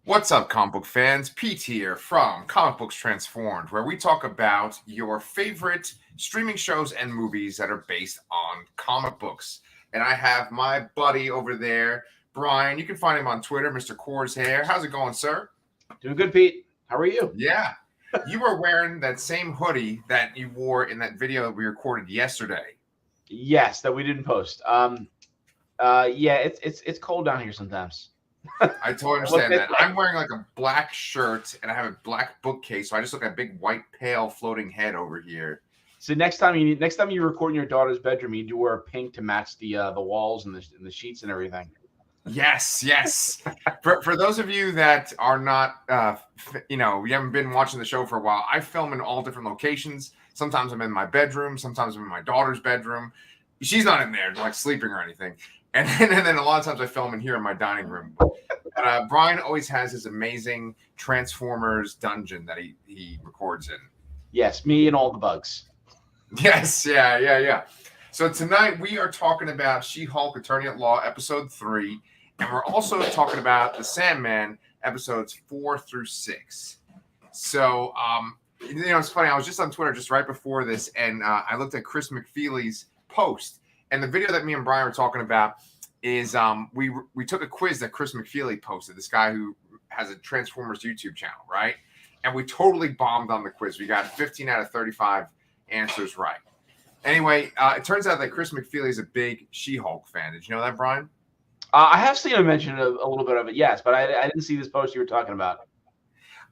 What's up, comic book fans? Pete here from Comic Books Transformed, where we talk about your favorite streaming shows and movies that are based on comic books. And I have my buddy over there, Brian. You can find him on Twitter, Mr. Coors Hair. How's it going, sir? Doing good, Pete. How are you? Yeah. You were wearing that same hoodie that you wore in that video that we recorded yesterday. Yes, that we didn't post. Yeah, it's cold down here sometimes. I totally understand that. I'm wearing like a black shirt and I have a black bookcase, so I just look like a big white pale floating head over here. So next time you record in your daughter's bedroom, you do wear pink to match the walls and the sheets and everything. Yes. For those of you that are not, you haven't been watching the show for a while, I film in all different locations. Sometimes I'm in my bedroom. Sometimes I'm in my daughter's bedroom. She's not in there, like sleeping or anything. And then a lot of times I film in here in my dining room. But Brian always has his amazing Transformers dungeon that he records in. Yes, me and all the bugs. Yes, yeah. So tonight we are talking about She-Hulk Attorney at Law episode 3. And we're also talking about the Sandman episodes 4 through 6. So, it's funny. I was just on Twitter just right before this, and I looked at Chris McFeely's post. And the video that me and Brian were talking about is we took a quiz that Chris McFeely posted, this guy who has a Transformers YouTube channel, right? And we totally bombed on the quiz. We got 15 out of 35 answers right. Anyway, it turns out that Chris McFeely is a big She-Hulk fan. Did you know that, Brian? I have seen him mention a little bit of it, yes, but I didn't see this post you were talking about.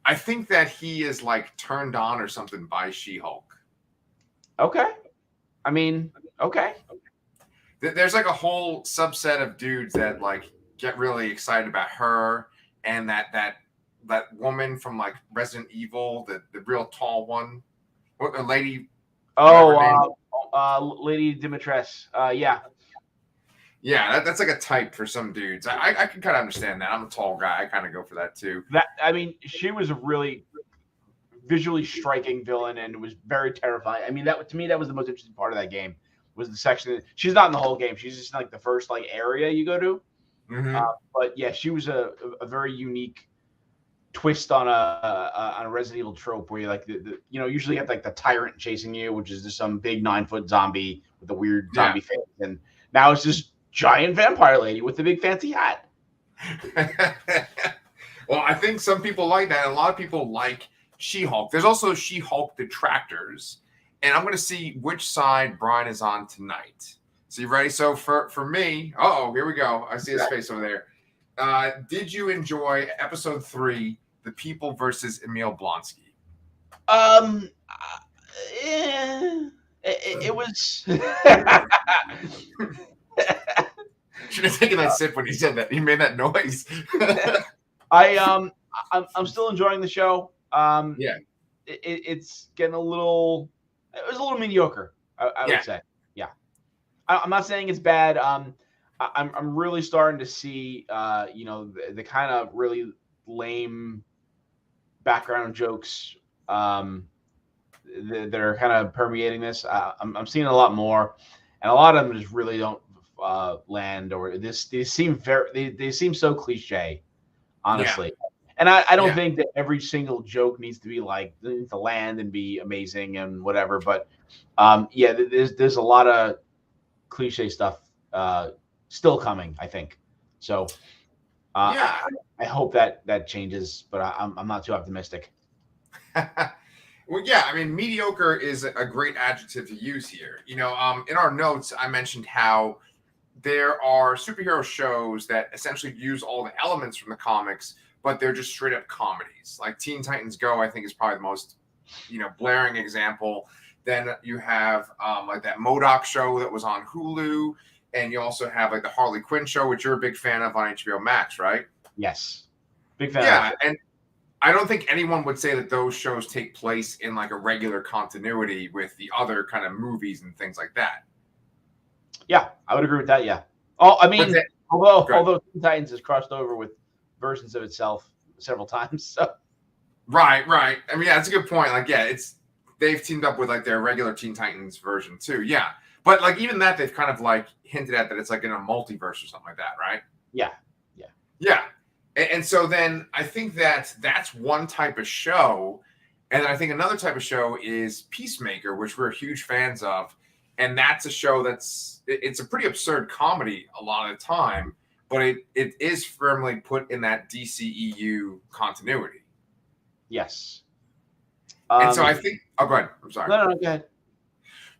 I think that he is like turned on or something by She-Hulk. Okay. I mean, okay. There's like a whole subset of dudes that like get really excited about her and that woman from like Resident Evil, the real tall one, what the lady? Lady Dimitrescu. Yeah. Yeah, that's like a type for some dudes. I can kind of understand that. I'm a tall guy. I kind of go for that too. She was a really visually striking villain, and it was very terrifying. I mean, to me, that was the most interesting part of that game. Was the section that she's not in the whole game. She's just in like the first like area you go to. Mm-hmm. But yeah, she was a very unique twist on a Resident Evil trope where you like usually you have like the tyrant chasing you, which is just some big 9-foot zombie with a weird zombie face, and now it's just giant vampire lady with a big fancy hat. Well, I think some people like that. A lot of people like She-Hulk. There's also She-Hulk detractors. And I'm going to see which side Brian is on tonight. So you ready? So for me, here we go. I see his face over there. Did you enjoy episode 3, The People VS Emil Blonsky? It was. Should have taken that sip when he said that. He made that noise. I'm still enjoying the show. Yeah. It's getting a little. It was a little mediocre, I would say. Yeah, I'm not saying it's bad. I'm really starting to see, the kind of really lame background jokes that are kind of permeating this. I'm seeing a lot more, and a lot of them just really don't land, or they seem so cliche, honestly. Yeah. And I don't think that every single joke needs to be like to land and be amazing and whatever. But there's a lot of cliche stuff still coming, I think. So I hope that changes, but I'm not too optimistic. Well, yeah, I mean, mediocre is a great adjective to use here. In our notes, I mentioned how there are superhero shows that essentially use all the elements from the comics, but they're just straight up comedies. Like Teen Titans Go, I think is probably the most, blaring example. Then you have like that MODOK show that was on Hulu. And you also have like the Harley Quinn show, which you're a big fan of on HBO Max, right? Yes. Big fan. Yeah. And I don't think anyone would say that those shows take place in like a regular continuity with the other kind of movies and things like that. Yeah, I would agree with that. Yeah. Oh, I mean, although Teen Titans has crossed over with versions of itself several times. So. Right. I mean, yeah, that's a good point. Like, they've teamed up with like their regular Teen Titans version too. Yeah. But like even that, they've kind of like hinted at that it's like in a multiverse or something like that, right? Yeah. And And so then I think that's one type of show. And I think another type of show is Peacemaker, which we're huge fans of. And that's a show it's a pretty absurd comedy a lot of the time, but it is firmly put in that DCEU continuity. Yes. And so I think, oh, go ahead. I'm sorry. No, go ahead.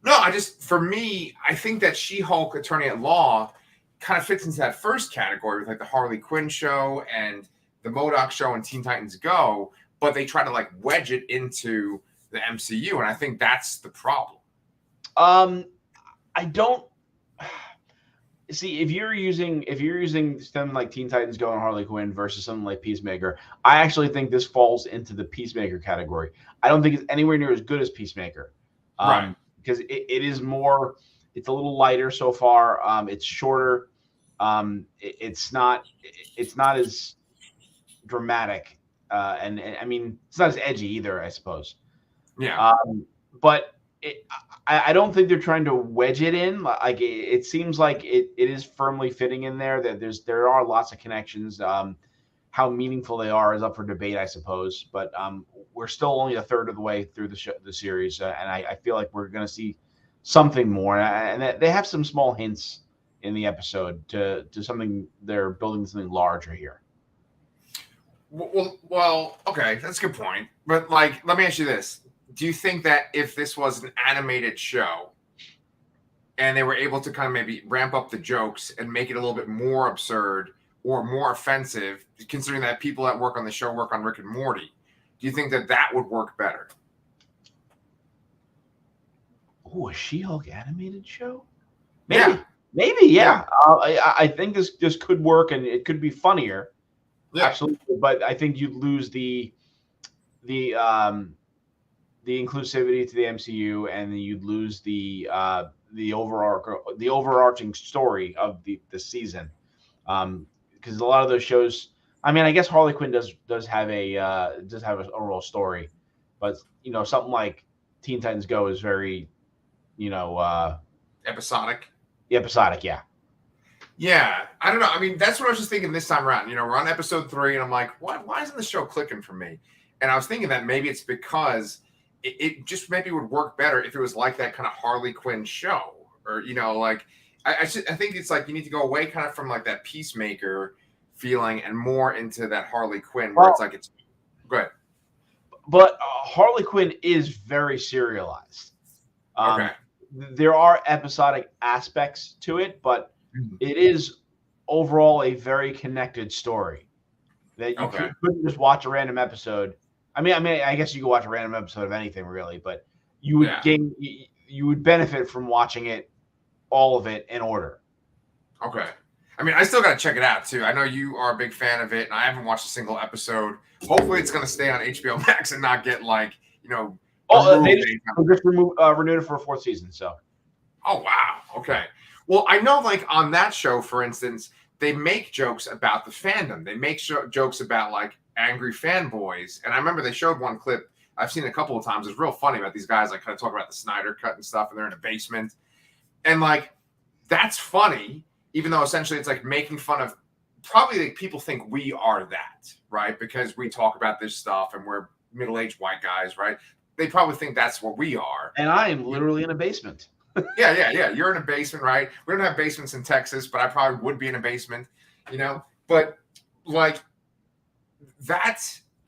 No, for me, I think that She-Hulk Attorney at Law kind of fits into that first category with like the Harley Quinn show and the MODOK show and Teen Titans Go, but they try to like wedge it into the MCU. And I think that's the problem. I don't see if you're using something like Teen Titans Go and Harley Quinn versus something like Peacemaker. I actually think this falls into the Peacemaker category. I don't think it's anywhere near as good as Peacemaker, Right? Because it is more. It's a little lighter so far. It's shorter. It's not as dramatic, and I mean it's not as edgy either, I suppose. Yeah. But I don't think they're trying to wedge it in. Like it seems like it is firmly fitting in there. That there are lots of connections. How meaningful they are is up for debate, I suppose. But we're still only a third of the way through the series, and I feel like we're going to see something more. And they have some small hints in the episode to something. They're building something larger here. Well, okay, that's a good point. But like, let me ask you this. Do you think that if this was an animated show and they were able to kind of maybe ramp up the jokes and make it a little bit more absurd or more offensive, considering that people that work on the show work on Rick and Morty, do you think that would work better? Oh, a She-Hulk animated show? Maybe, yeah. I think this could work and it could be funnier. Yeah. Absolutely, but I think you'd lose the inclusivity to the MCU, and then you'd lose the overarching story of the season. Because a lot of those shows, I mean, I guess Harley Quinn does have a overall story, but something like Teen Titans Go is very, episodic. Episodic, yeah. Yeah, I don't know. I mean, that's what I was just thinking this time around. We're on episode 3, and I'm like, why isn't the show clicking for me? And I was thinking that maybe it's because it just maybe would work better if it was like that kind of Harley Quinn show, or like I think it's like you need to go away kind of from like that Peacemaker feeling and more into that Harley Quinn where it's like it's good. But Harley Quinn is very serialized. Okay. There are episodic aspects to it, but it is overall a very connected story that you couldn't just watch a random episode. I mean, I guess you could watch a random episode of anything really, but you would you would benefit from watching it, all of it in order. Okay. I mean, I still got to check it out too. I know you are a big fan of it, and I haven't watched a single episode. Hopefully, it's going to stay on HBO Max and not get like they just renewed it for a 4th season. So. Oh wow. Okay. Well, I know like on that show, for instance, they make jokes about the fandom. They make jokes about like angry fanboys. And I remember they showed one clip I've seen a couple of times. It's real funny about these guys like kind of talk about the Snyder Cut and stuff, and they're in a basement. And like that's funny, even though essentially it's like making fun of probably like people think we are that, right? Because we talk about this stuff and we're middle-aged white guys, right? They probably think that's what we are. And I am literally in a basement. Yeah. You're in a basement, right? We don't have basements in Texas, but I probably would be in a basement, But like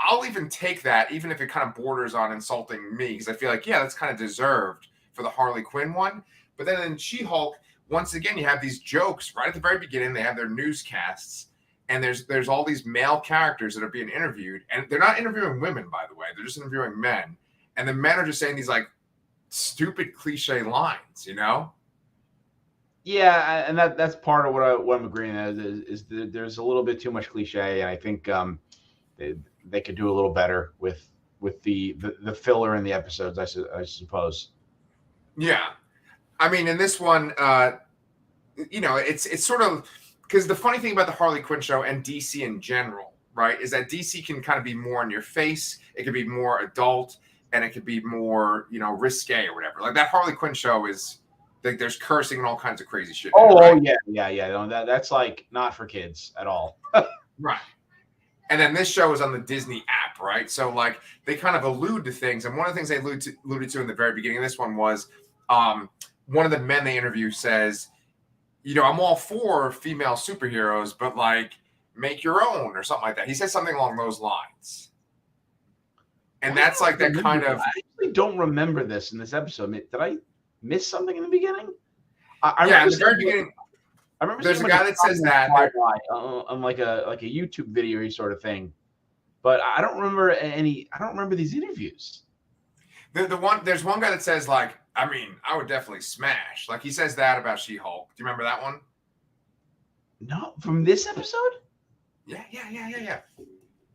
I'll even take that, even if it kind of borders on insulting me, because I feel like, that's kind of deserved for the Harley Quinn one. But then in She-Hulk, once again, you have these jokes right at the very beginning. They have their newscasts, and there's all these male characters that are being interviewed, and they're not interviewing women, by the way. They're just interviewing men, and the men are just saying these like stupid cliche lines, Yeah, and that's part of what I'm agreeing is that there's a little bit too much cliche, and I think they could do a little better with the filler in the episodes, I suppose. Yeah, I mean, in this one, it's sort of because the funny thing about the Harley Quinn show and DC in general, right, is that DC can kind of be more in your face. It can be more adult, and it could be more, risque or whatever. Like that Harley Quinn show is like there's cursing and all kinds of crazy shit. Oh, right? Yeah. No, that's like not for kids at all. Right. And then this show is on the Disney app, right? So like they kind of allude to things. And one of the things they alluded to in the very beginning of this one was one of the men they interview says, I'm all for female superheroes, but like make your own or something like that. He says something along those lines. And that's like that kind of. I actually don't remember this in this episode. Did I miss something in the beginning? Yeah, in the very beginning. I remember there's a guy that says that on like a YouTube video sort of thing, but I don't remember any. I don't remember these interviews. There's one guy that says like, I mean, I would definitely smash. Like he says that about She-Hulk. Do you remember that one? No, from this episode. Yeah.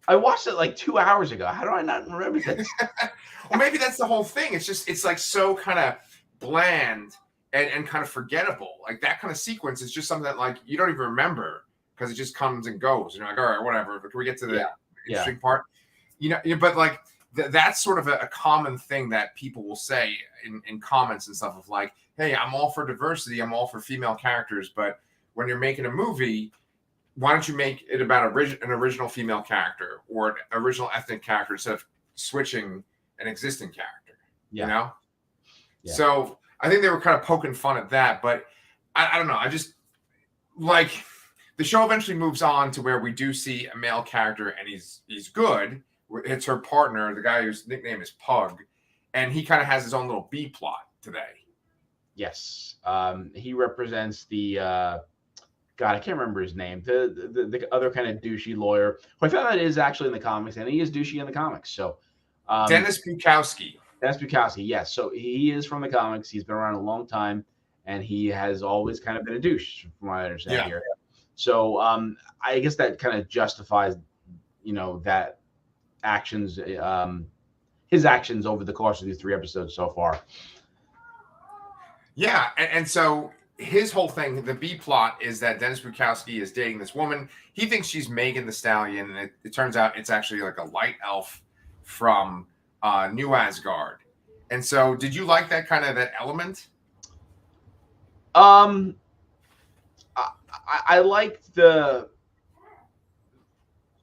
I watched it like 2 hours ago. How do I not remember this? Well, maybe that's the whole thing. It's like so kind of bland and kind of forgettable. Like that kind of sequence is just something that like you don't even remember because it just comes and goes. You're like, all right, whatever. But can we get to the interesting part? But like that's sort of a common thing that people will say in comments and stuff of like, hey, I'm all for diversity. I'm all for female characters. But when you're making a movie, why don't you make it about an original female character or an original ethnic character instead of switching an existing character? Yeah. So I think they were kind of poking fun at that, but I don't know. I just like the show eventually moves on to where we do see a male character and he's good. It's her partner, the guy whose nickname is Pug, and he kind of has his own little B plot today. Yes. He represents the God, I can't remember his name. The other kind of douchey lawyer who I found out is actually in the comics, and he is douchey in the comics. So Dennis Bukowski. Dennis Bukowski, yes. So he is from the comics. He's been around a long time, and he has always kind of been a douche, from what I understand here. So I guess that kind of justifies, that actions, his actions over the course of these 3 episodes so far. Yeah, and so his whole thing, the B plot, is that Dennis Bukowski is dating this woman. He thinks she's Megan the Stallion, and it turns out it's actually like a light elf from New Asgard. And so, did you like that element? I liked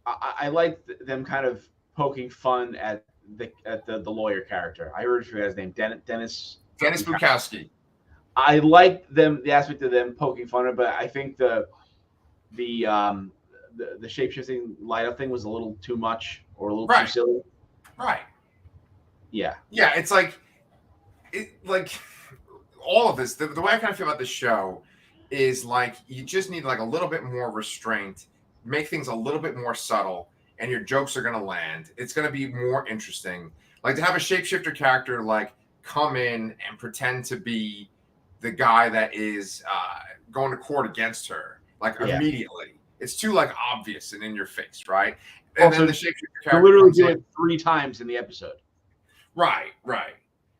I liked them kind of poking fun at the lawyer character. I already forgot his name. Dennis Bukowski. I liked the aspect of them poking fun at, but I think the shape-shifting light up thing was a little too much or a little too silly. Right. Yeah. Yeah, it's like all of this, the way I kind of feel about this show is like you just need like a little bit more restraint, make things a little bit more subtle, and your jokes are going to land. It's going to be more interesting. Like to have a shapeshifter character like come in and pretend to be the guy that is going to court against her, like immediately. It's too like obvious and in your face, right? And also, then the shapeshifter character literally do it 3 times in the episode. Right.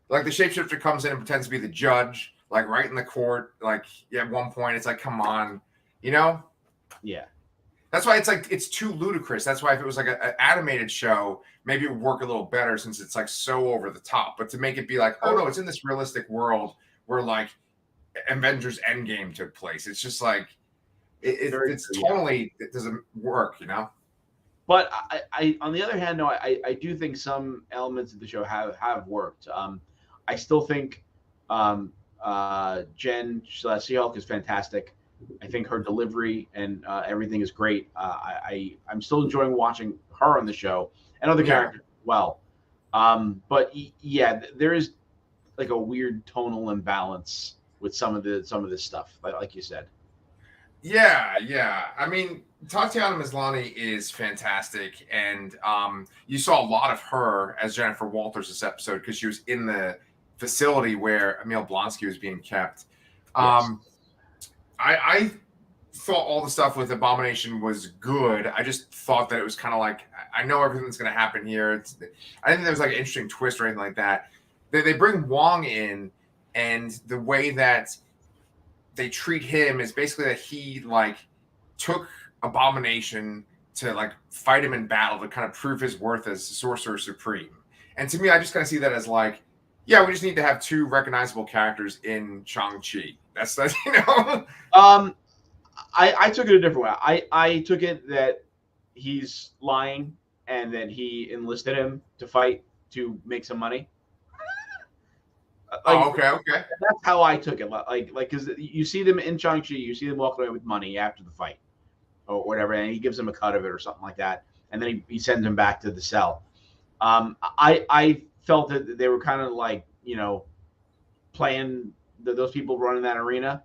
Like the shapeshifter comes in and pretends to be the judge, like right in the court. Like at one point, it's like, come on, Yeah. That's why it's too ludicrous. That's why if it was like an animated show, maybe it would work a little better since it's like so over the top. But to make it be like, oh no, it's in this realistic world where like Avengers Endgame took place. It's just like it's totally it doesn't work, But I on the other hand, no, I do think some elements of the show have worked. I still think Jen She-Hulk is fantastic. I think her delivery and everything is great. I'm still enjoying watching her on the show and other characters as well. But yeah, there is like a weird tonal imbalance with some of this stuff, like you said. Yeah. I mean, Tatiana Maslany is fantastic, and you saw a lot of her as Jennifer Walters this episode because she was in the facility where Emil Blonsky was being kept. Yes. I thought all the stuff with Abomination was good. I just thought that it was kind of like, I know everything's going to happen here. I didn't think there was like an interesting twist or anything like that. They bring Wong in, and the way that they treat him is basically that he like took Abomination to like fight him in battle to kind of prove his worth as Sorcerer Supreme. And to me, I just kind of see that as like, yeah, we just need to have 2 recognizable characters in Shang-Chi. That's I took it a different way. I took it that he's lying and that he enlisted him to fight to make some money. Like, Oh, okay. that's how I took it. Like, because you see them in Shang-Chi, you see them walking away with money after the fight or whatever, and he gives him a cut of it or something like that, and then he sends him back to the cell. I felt that they were kind of like, playing those people running that arena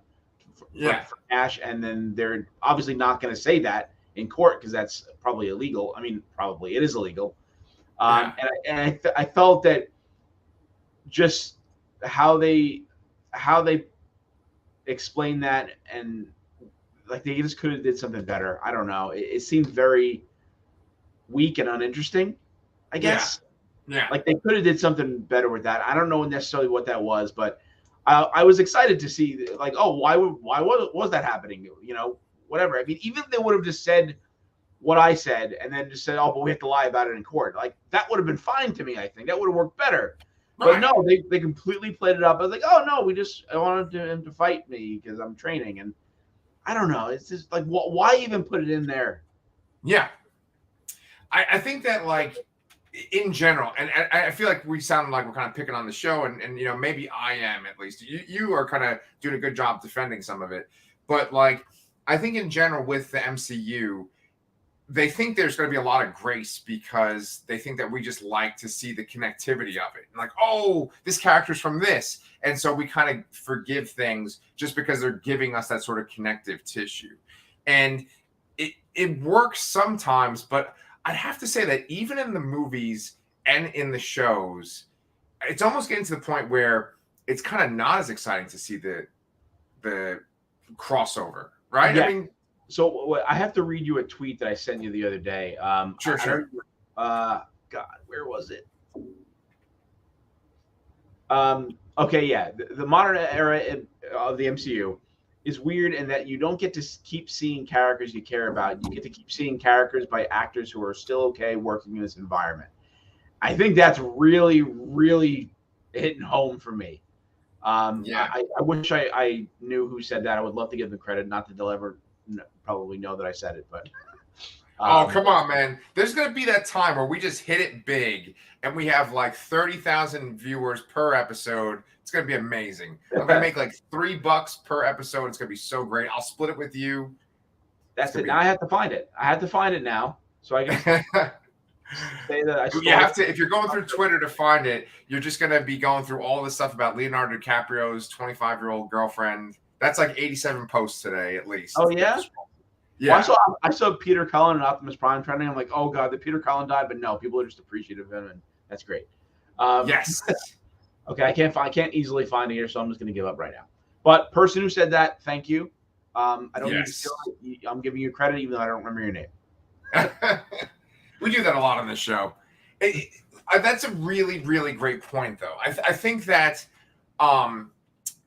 for cash, and then they're obviously not going to say that in court because that's probably illegal. I mean, probably it is illegal. And I felt that just how they explain that, and like they just could have did something better. I don't know. It seemed very weak and uninteresting, I guess. Yeah. Like they could have did something better with that. I don't know necessarily what that was, but I was excited to see, like, oh, why was that happening? Whatever. I mean, even if they would have just said what I said and then just said, oh, but we have to lie about it in court, like that would have been fine to me. I think that would have worked better. But no, they completely played it up. I was like, oh no, I wanted him to fight me because I'm training, and I don't know. It's just like, why even put it in there? Yeah, I think that, like, in general, and I feel like we sound like we're kind of picking on the show, and maybe I am, at least. You are kind of doing a good job defending some of it, but like I think in general with the MCU, they think there's going to be a lot of grace because they think that we just like to see the connectivity of it. Like, oh, this character's from this. And so we kind of forgive things just because they're giving us that sort of connective tissue. And it works sometimes, but I'd have to say that even in the movies and in the shows, it's almost getting to the point where it's kind of not as exciting to see the crossover, right? Yeah. I mean, so I have to read you a tweet that I sent you the other day. Sure. God, where was it? Okay, yeah. The modern era of the MCU is weird in that you don't get to keep seeing characters you care about. You get to keep seeing characters by actors who are still okay working in this environment. I think that's really, really hitting home for me. I wish I knew who said that. I would love to give them credit. Not that they'll ever probably know that I said it, but oh, come on, man. There's going to be that time where we just hit it big and we have like 30,000 viewers per episode. It's going to be amazing. I'm going to make like $3 per episode. It's going to be so great. I'll split it with you. That's it. Now I have to find it. I have to find it now. So I can say that you have to, if you're going through Twitter to find it, you're just going to be going through all this stuff about Leonardo DiCaprio's 25-year-old girlfriend. That's like 87 posts today, at least. Oh, yeah? Yeah. Well, I saw Peter Cullen and Optimus Prime trending. I'm like, oh god, the Peter Cullen died, but no, people are just appreciative of him, and that's great. Yes. Okay, I can't easily find it here, so I'm just going to give up right now. But person who said that, thank you. I don't need to feel it. I'm giving you credit, even though I don't remember your name. We do that a lot on this show. That's a really, really great point, though. I think that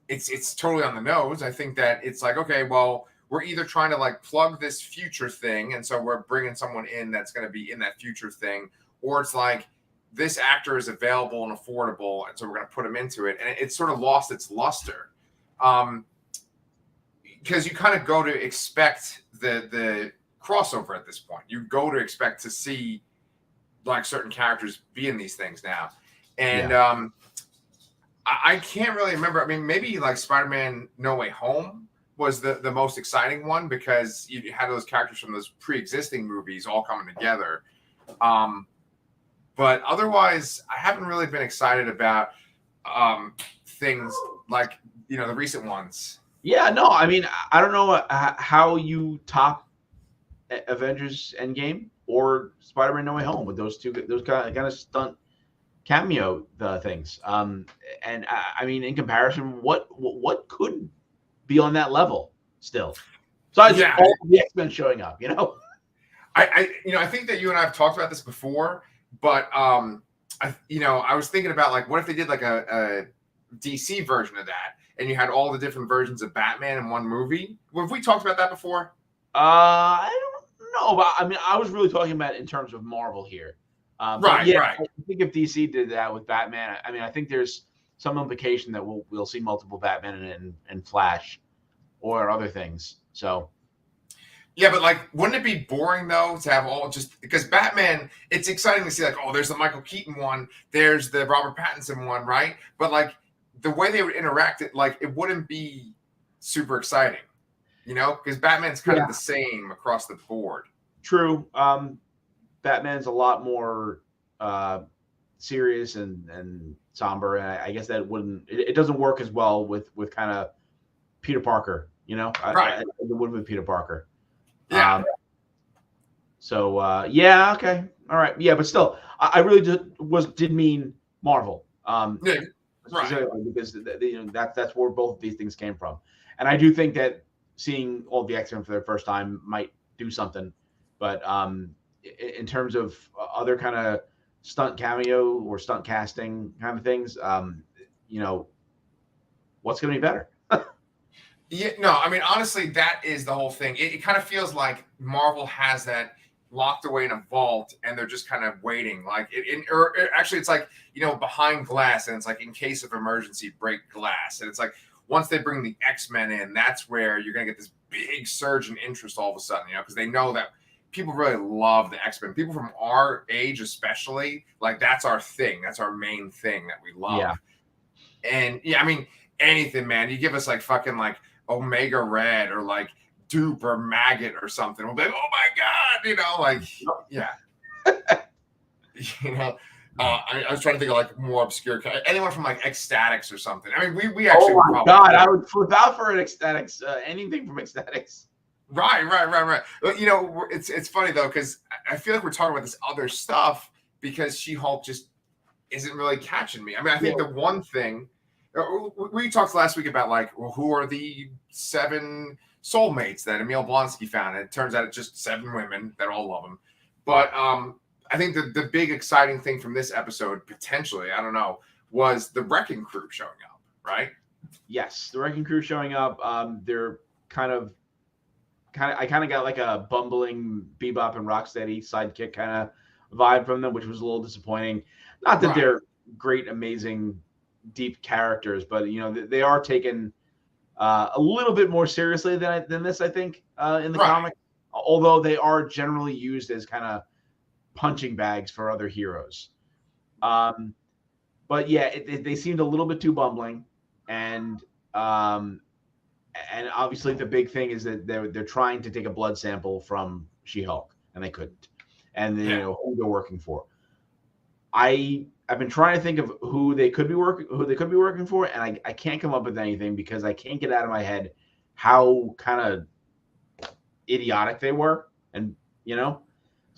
it's totally on the nose. I think that it's like, okay, well, we're either trying to like plug this future thing, and so we're bringing someone in that's going to be in that future thing, or it's like this actor is available and affordable, and so we're going to put him into it, and it's sort of lost its luster, because you kind of go to expect the crossover at this point. You go to expect to see like certain characters be in these things now, and I can't really remember. I mean, maybe like Spider-Man No Way Home was the most exciting one because you had those characters from those pre-existing movies all coming together. But otherwise, I haven't really been excited about things like, the recent ones. Yeah, no, I mean, I don't know how you top Avengers Endgame or Spider-Man No Way Home with those kind of stunt cameo things. And I mean, in comparison, what could be on that level still? Besides all the X-Men showing up, I think that you and I have talked about this before, but I was thinking about like, what if they did like a DC version of that, and you had all the different versions of Batman in one movie? Have we talked about that before? I don't know, but I mean, I was really talking about in terms of Marvel here. Right. I think if DC did that with Batman, I mean, I think there's some implication that we'll see multiple Batman and Flash or other things. So, Yeah, but like, wouldn't it be boring though to have all just because Batman? It's exciting to see like, oh, there's the Michael Keaton one, there's the Robert Pattinson one, right? But like the way they would interact, it wouldn't be super exciting, because Batman's kind of Yeah, the same across the board. true. Batman's a lot more serious and somber, and I guess that wouldn't it doesn't work as well with kind of Peter Parker, Right. it would with Peter Parker. Yeah. Yeah, okay, all right, yeah, but still, I really did mean Marvel, Yeah. Right. specifically because that's where both of these things came from, and I do think that seeing all the X-Men for the first time might do something, but in terms of other kind of stunt cameo or stunt casting kind of things, what's going to be better? Yeah, no, I mean, honestly, that is the whole thing. It kind of feels like Marvel has that locked away in a vault, and they're just kind of waiting. Like, actually, it's like behind glass, and it's like in case of emergency, break glass, and it's like once they bring the X-Men in, that's where you're gonna get this big surge in interest all of a sudden, because they know that people really love the X-Men. People from our age, especially, like that's our thing. That's our main thing that we love. Yeah. And yeah, I mean, anything, man. You give us like fucking like Omega Red or like Dupe or Maggot or something. We'll be like, oh my God, like, yeah. I was trying to think of like more obscure, anyone from like Ecstatics or something. I mean, we actually. Oh my God, I would flip out for an Ecstatics, anything from Ecstatics. Right. But, it's funny though, because I feel like we're talking about this other stuff because She-Hulk just isn't really catching me. I mean, I think the one thing we talked last week about, like, well, who are the 7 soulmates that Emil Blonsky found? And it turns out it's just 7 women that all love him. But I think the big exciting thing from this episode, potentially, I don't know, was the Wrecking Crew showing up, right? Yes, the Wrecking Crew showing up. They're I kind of got like a bumbling Bebop and Rocksteady sidekick kind of vibe from them, which was a little disappointing. Not that they're great, amazing, deep characters, but they are taken a little bit more seriously than this, I think, in the comic. Although they are generally used as kind of punching bags for other heroes. But yeah, they seemed a little bit too bumbling, and obviously the big thing is that they're trying to take a blood sample from She-Hulk, and they couldn't, and who they're working for. I've been trying to think of who they could be working for, and I can't come up with anything because I can't get out of my head how kind of idiotic they were, and so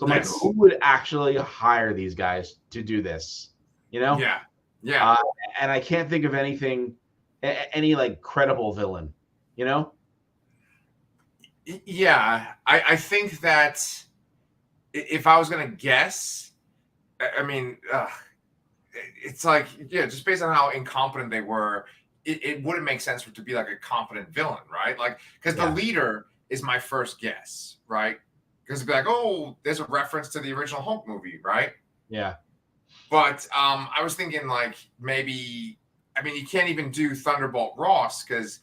I'm like, who would actually hire these guys to do this? Yeah. And I can't think of anything, any like credible villain. Yeah, I think that if I was gonna guess, I mean, it's like, just based on how incompetent they were, it wouldn't make sense for it to be like a competent villain, right? Like, because the leader is my first guess, right? Because it'd be like, oh, there's a reference to the original Hulk movie, right? Yeah. But I was thinking like maybe, I mean, you can't even do Thunderbolt Ross because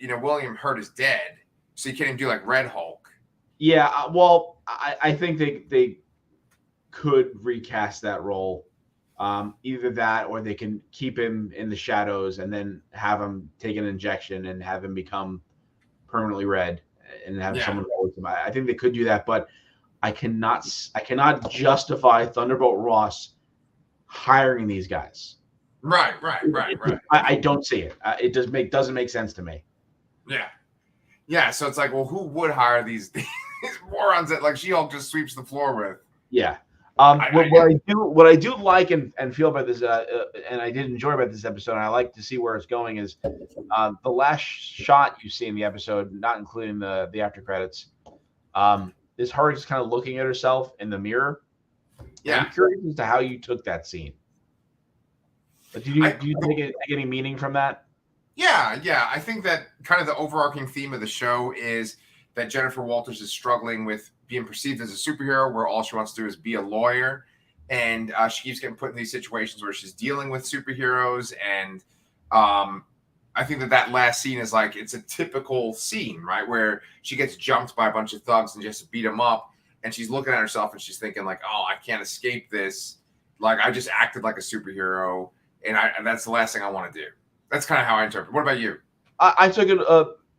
William Hurt is dead, so you can't even do like Red Hulk. Yeah, well, I think they could recast that role. Either that, or they can keep him in the shadows and then have him take an injection and have him become permanently red and have someone hold him. I think they could do that, but I cannot justify Thunderbolt Ross hiring these guys. Right. I don't see it. It doesn't make sense to me. Yeah. So it's like, well, who would hire these morons that like She-Hulk just sweeps the floor with? Yeah. What I do like and feel about this, and I did enjoy about this episode, and I like to see where it's going, is the last shot you see in the episode, not including the after credits, is her just kind of looking at herself in the mirror. Yeah, I'm curious as to how you took that scene. But do you take any meaning from that? Yeah. I think that kind of the overarching theme of the show is that Jennifer Walters is struggling with being perceived as a superhero, where all she wants to do is be a lawyer, and she keeps getting put in these situations where she's dealing with superheroes, and I I think that last scene is like, it's a typical scene, right? Where she gets jumped by a bunch of thugs and just beat them up. And she's looking at herself and she's thinking like, oh, I can't escape this. Like, I just acted like a superhero. And that's the last thing I want to do. That's kind of how I interpret it. What about you? I took it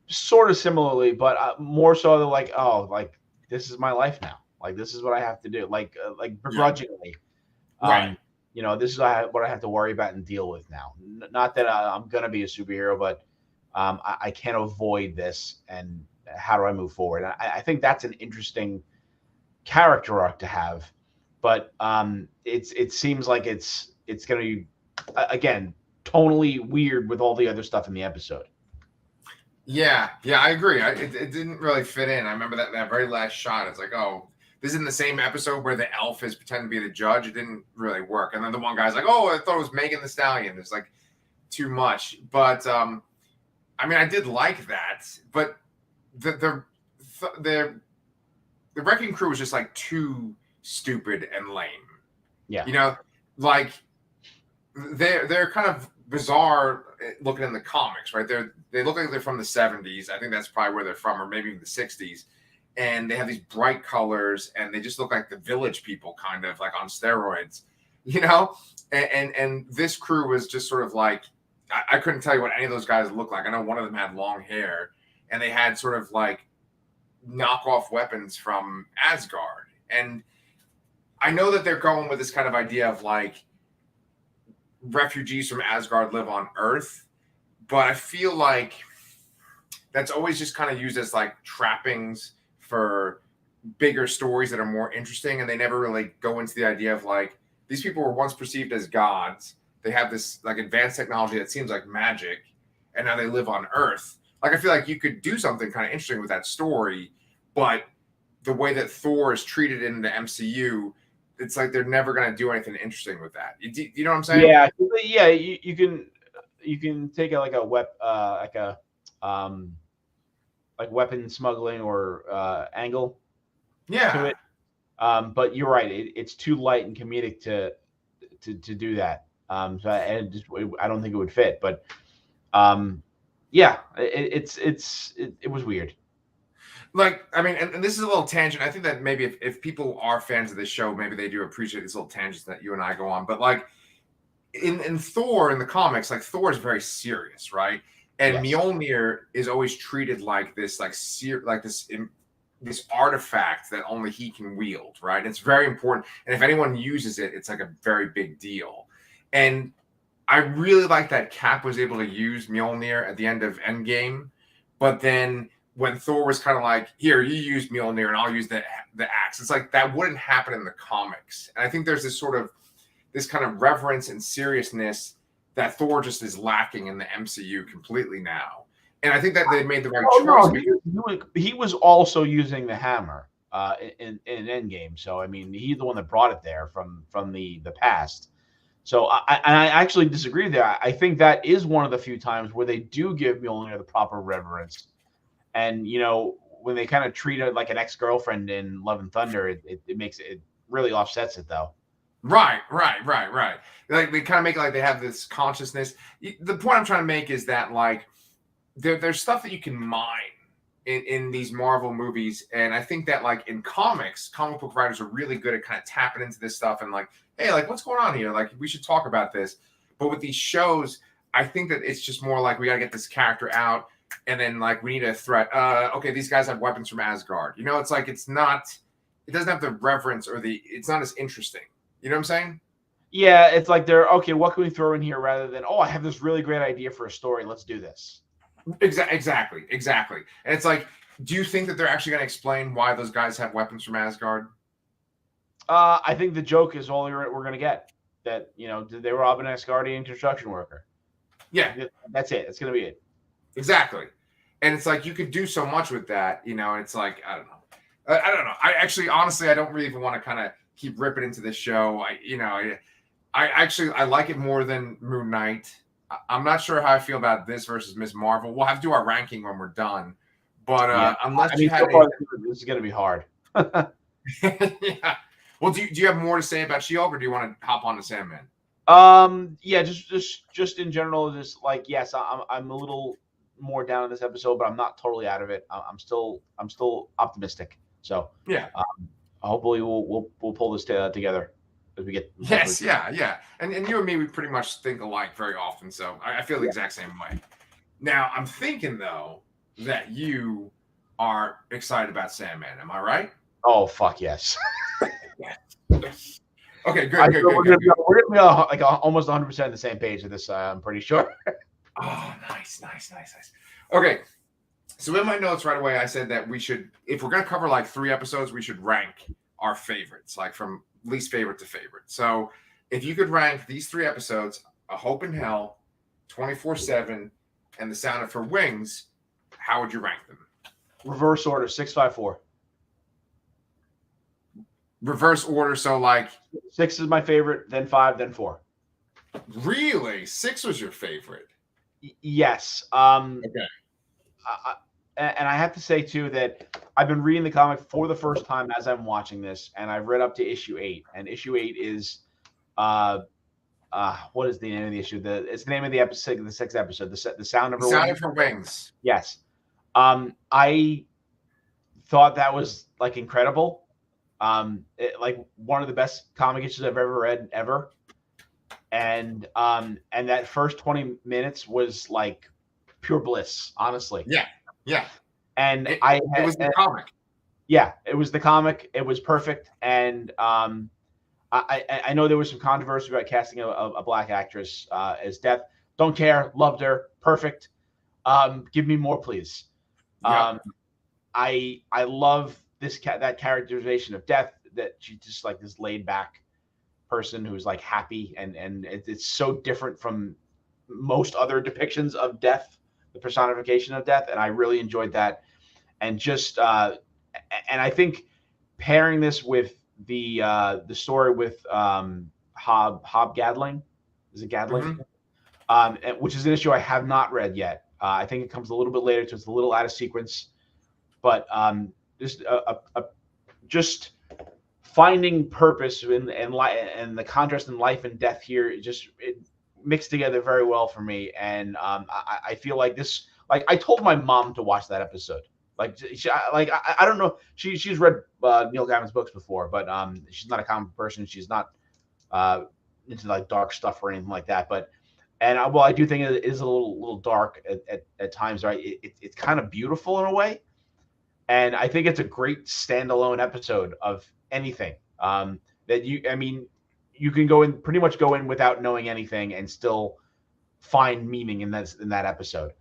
sort of similarly, but more so than like, oh, like this is my life now. Like this is what I have to do. Like begrudgingly. Right. This is what I have to worry about and deal with now. Not that I'm going to be a superhero, but I can't avoid this. And how do I move forward? And I think that's an interesting character arc to have. But it seems like it's going to be, again, tonally weird with all the other stuff in the episode. Yeah, I agree. It didn't really fit in. I remember that very last shot. It's like, oh, this is in the same episode where the elf is pretending to be the judge. It didn't really work. And then the one guy's like, oh, I thought it was Megan the Stallion. It's like too much. But I mean, I did like that. But the Wrecking Crew was just like too stupid and lame. Yeah. Like they're kind of bizarre looking in the comics, right? They look like they're from the 70s. I think that's probably where they're from, or maybe even the 60s. And they have these bright colors, and they just look like the Village People, kind of like on steroids, And this crew was just sort of like, I couldn't tell you what any of those guys looked like. I know one of them had long hair, and they had sort of like knockoff weapons from Asgard. And I know that they're going with this kind of idea of like refugees from Asgard live on Earth, but I feel like that's always just kind of used as like trappings for bigger stories that are more interesting, and they never really go into the idea of like, these people were once perceived as gods. They have this like advanced technology that seems like magic, and now they live on Earth. Like, I feel like you could do something kind of interesting with that story, but the way that Thor is treated in the MCU, it's like they're never going to do anything interesting with that. You know what I'm saying? Yeah. You can take it like like weapon smuggling or angle to it. But you're right; it's too light and comedic to do that. So I don't think it would fit. But it was weird. Like, I mean, and this is a little tangent. I think that maybe if people are fans of this show, maybe they do appreciate these little tangents that you and I go on. But like in Thor, in the comics, like Thor is very serious, right? And yes. Mjolnir is always treated like this, this artifact that only he can wield, right? It's very important. And if anyone uses it, it's like a very big deal. And I really like that Cap was able to use Mjolnir at the end of Endgame. But then when Thor was kind of like, here, you use Mjolnir and I'll use the axe. It's like that wouldn't happen in the comics. And I think there's this kind of reverence and seriousness that Thor just is lacking in the MCU completely now. And I think that they made the right choice. No, he was also using the hammer in Endgame. So, I mean, he's the one that brought it there from the past. So I actually disagree with that. I think that is one of the few times where they do give Mjolnir the proper reverence. And, when they kind of treat it like an ex-girlfriend in Love and Thunder, it really offsets it, though. Right. Like, they kind of make it like they have this consciousness. The point I'm trying to make is that, like, there's stuff that you can mine in these Marvel movies. And I think that, like, in comics, comic book writers are really good at kind of tapping into this stuff and, like, hey, like, what's going on here? Like, we should talk about this. But with these shows, I think that it's just more like we got to get this character out. And then, like, we need a threat. Okay, these guys have weapons from Asgard. It's like it doesn't have the reverence it's not as interesting. You know what I'm saying? Yeah, it's like okay, what can we throw in here rather than, I have this really great idea for a story. Let's do this. Exactly. And it's like, do you think that they're actually going to explain why those guys have weapons from Asgard? I think the joke is all we're going to get. That, they were robbing an Asgardian construction worker. Yeah. That's it. That's going to be it. Exactly. And it's like, you could do so much with that, and it's like, I don't know. I actually, honestly, I don't really even want to kind of keep ripping into this show. I like it more than Moon Knight. I'm not sure how I feel about this versus Ms. Marvel. We'll have to do our ranking when we're done. But unless you have this is going to be hard. Yeah. Well, do you have more to say about She-Hulk, or do you want to hop on to Sandman? Yeah, just in general, just like yes, I'm a little more down in this episode, but I'm not totally out of it. I'm still optimistic. So Yeah. hopefully we'll pull this together as we get. Yes, yeah. And you and me, we pretty much think alike very often. So I feel the Yeah. exact same way. Now, I'm thinking, though, that you are excited about Sandman. Am I right? Oh, fuck yes. Yes. Okay, good. We're gonna be like almost 100% on the same page with this. I'm pretty sure. Oh, nice. Okay, so in my notes right away, I said that we should, if we're going to cover like 3 episodes, we should rank our favorites, like from least favorite to favorite. So if you could rank these 3 episodes, A Hope in Hell, 24/7, and The Sound of Her Wings, how would you rank them? Reverse order 654. Reverse order, so like 6 is my favorite, then 5, then 4. really 6 was your favorite. Yes. Okay. And I have to say too that I've been reading the comic for the first time as I'm watching this, and I've read up to issue 8. And issue 8 is, what is the name of the issue? It's the name of the episode, the 6th episode, the Sound of Her Sound Wings. of Her Wings. Yes. I thought that was like incredible. Like one of the best comic issues I've ever read ever. And that first 20 minutes was like pure bliss, honestly. Yeah. And it was the comic. Yeah, it was the comic. It was perfect. And I know there was some controversy about casting a black actress as Death. Don't care. Loved her. Perfect. Give me more, please. Yeah. I love that characterization of Death, that she's just like this laid back person who's like happy, and it's so different from most other depictions of Death, the personification of Death, and I really enjoyed that. And just and I think pairing this with the story with Hob Gadling, is it Gadling? Mm-hmm. Which is an issue I have not read yet. I think it comes a little bit later, so it's a little out of sequence. But just finding purpose and the contrast in life and death here, it mixed together very well for me. And I feel like this, like I told my mom to watch that episode. Like I don't know, she's read Neil Gaiman's books before, but she's not a comic person. She's not into like dark stuff or anything like that. But I do think it is a little dark at times, right? It's kind of beautiful in a way. And I think it's a great standalone episode of anything that you can pretty much go in without knowing anything and still find meaning in that episode.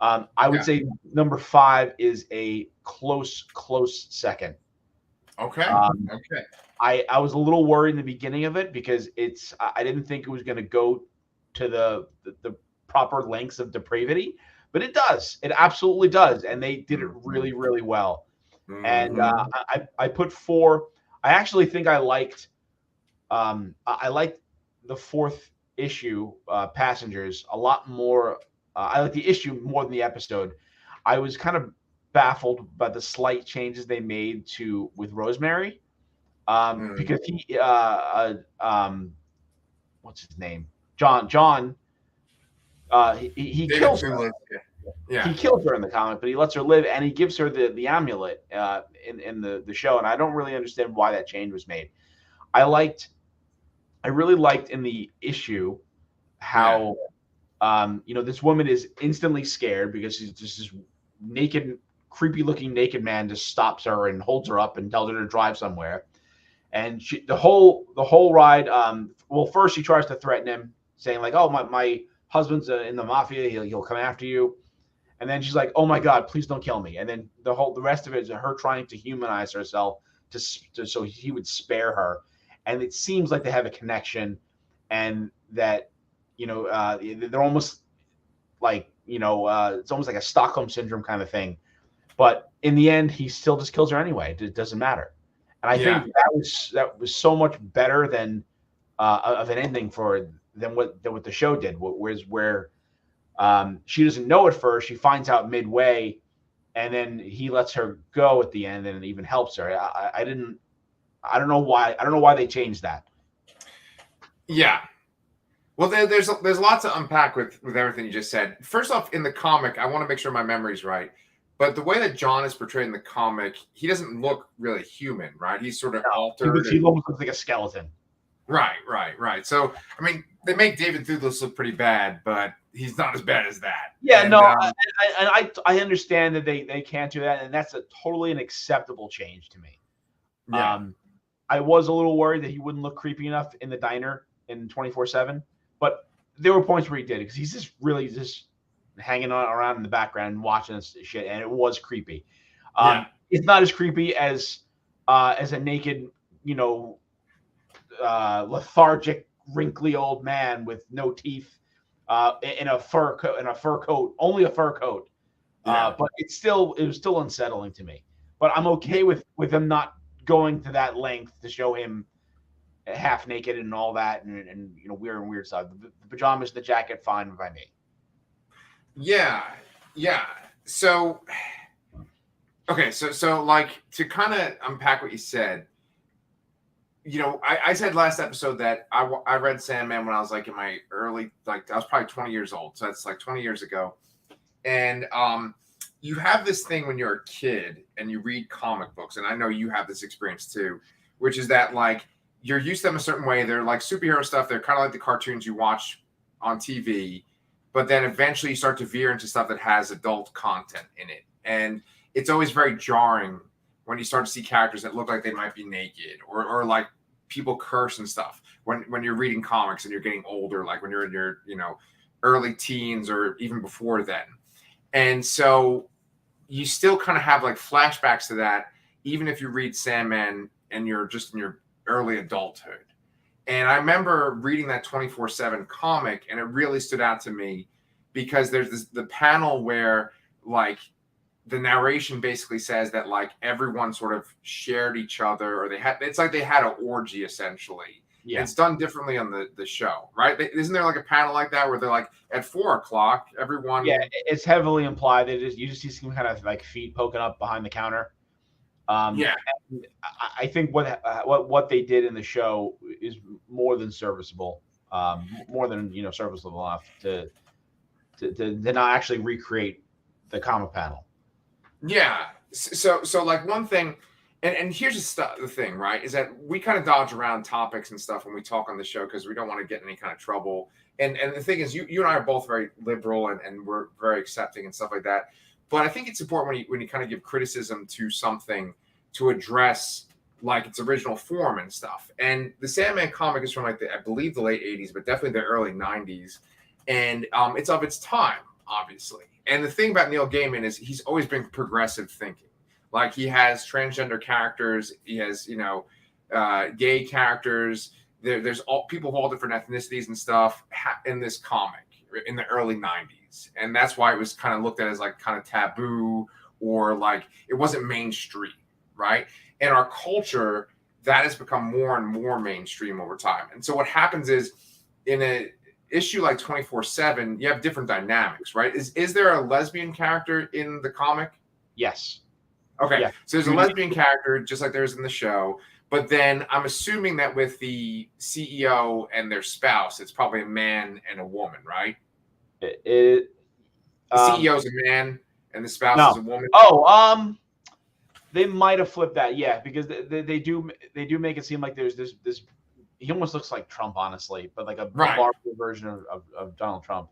I would say number 5 is a close second. Okay. I was a little worried in the beginning of it because I didn't think it was going to go to the proper lengths of depravity. But it does. It absolutely does. And they did it really, really well. Mm-hmm. And I put 4. I actually think I liked the 4th issue, Passengers, a lot more. I like the issue more than the episode. I was kind of baffled by the slight changes they made with Rosemary. Because what's his name? John. He kills her. Yeah. He kills her in the comic, but he lets her live, and he gives her the amulet in the show. And I don't really understand why that change was made. I really liked in the issue how this woman is instantly scared because she's just this naked, creepy looking naked man just stops her and holds her up and tells her to drive somewhere. And the whole ride, first she tries to threaten him, saying like, "Oh, my husband's in the mafia. He'll come after you." And then she's like, "Oh my God, please don't kill me." And then the rest of it is her trying to humanize herself so he would spare her. And it seems like they have a connection, and that they're almost like it's almost like a Stockholm syndrome kind of thing. But in the end, he still just kills her anyway. It doesn't matter. And I think that was so much better than of an ending than what the show did. Where she doesn't know at first, she finds out midway, and then he lets her go at the end, and it even helps her. I don't know why they changed that. Yeah. Well, there's lots to unpack with everything you just said. First off, in the comic, I want to make sure my memory's right. But the way that John is portrayed in the comic, he doesn't look really human, right? He's sort of altered. He almost looks like a skeleton. Right. So, I mean, they make David Thewlis look pretty bad, but he's not as bad as that. Yeah, and, no, I understand that they can't do that, and that's a totally an acceptable change to me. Yeah. I was a little worried that he wouldn't look creepy enough in the diner in 24/7, but there were points where he did, because he's just really just hanging around in the background and watching this shit, and it was creepy. It's not as creepy as a naked, lethargic, wrinkly old man with no teeth, in a fur coat, only a fur coat. But it was still unsettling to me. But I'm okay with him not going to that length to show him half naked and all that, and weird stuff. The pajamas, the jacket, fine by me. Yeah. So, okay, so like, to kind of unpack what you said, I said last episode that I read Sandman when I was like in my early, like I was probably 20 years old. So that's like 20 years ago. And you have this thing when you're a kid and you read comic books, and I know you have this experience too, which is that like you're used to them a certain way. They're like superhero stuff. They're kind of like the cartoons you watch on TV, but then eventually you start to veer into stuff that has adult content in it. And it's always very jarring when you start to see characters that look like they might be naked, or like people curse and stuff when you're reading comics and you're getting older, like when you're in your, early teens or even before then. And so you still kind of have like flashbacks to that, even if you read Sandman and you're just in your early adulthood. And I remember reading that 24/7 comic, and it really stood out to me because there's the panel where like the narration basically says that like everyone sort of shared each other, or it's like they had an orgy essentially. Yeah. It's done differently on the show, right? Isn't there like a panel like that where they're like at 4:00, everyone? Yeah, it's heavily implied. You just see some kind of like feet poking up behind the counter. I think what they did in the show is more than serviceable, more than serviceable enough to not actually recreate the comic panel. Yeah. So like one thing, and here's the thing, right, is that we kind of dodge around topics and stuff when we talk on the show because we don't want to get in any kind of trouble. And the thing is, you and I are both very liberal and we're very accepting and stuff like that. But I think it's important when you kind of give criticism to something to address like its original form and stuff. And the Sandman comic is from like I believe the late 80s, but definitely the early 90s. And it's of its time, obviously. And the thing about Neil Gaiman is he's always been progressive thinking. Like he has transgender characters, he has gay characters. There's all people of all different ethnicities and stuff in this comic in the early 90s, and that's why it was kind of looked at as like kind of taboo, or like it wasn't mainstream, right? In our culture, that has become more and more mainstream over time. And so what happens is in a issue like 24/7, you have different dynamics, right? Is there a lesbian character in the comic? Yes. Okay. Yeah. So there's a lesbian character just like there's in the show, but then I'm assuming that with the CEO and their spouse, it's probably a man and a woman, right? The CEO is a man and the spouse is a woman. They might have flipped that, yeah, because they do make it seem like there's this. He almost looks like Trump, honestly, but like a larger version of Donald Trump.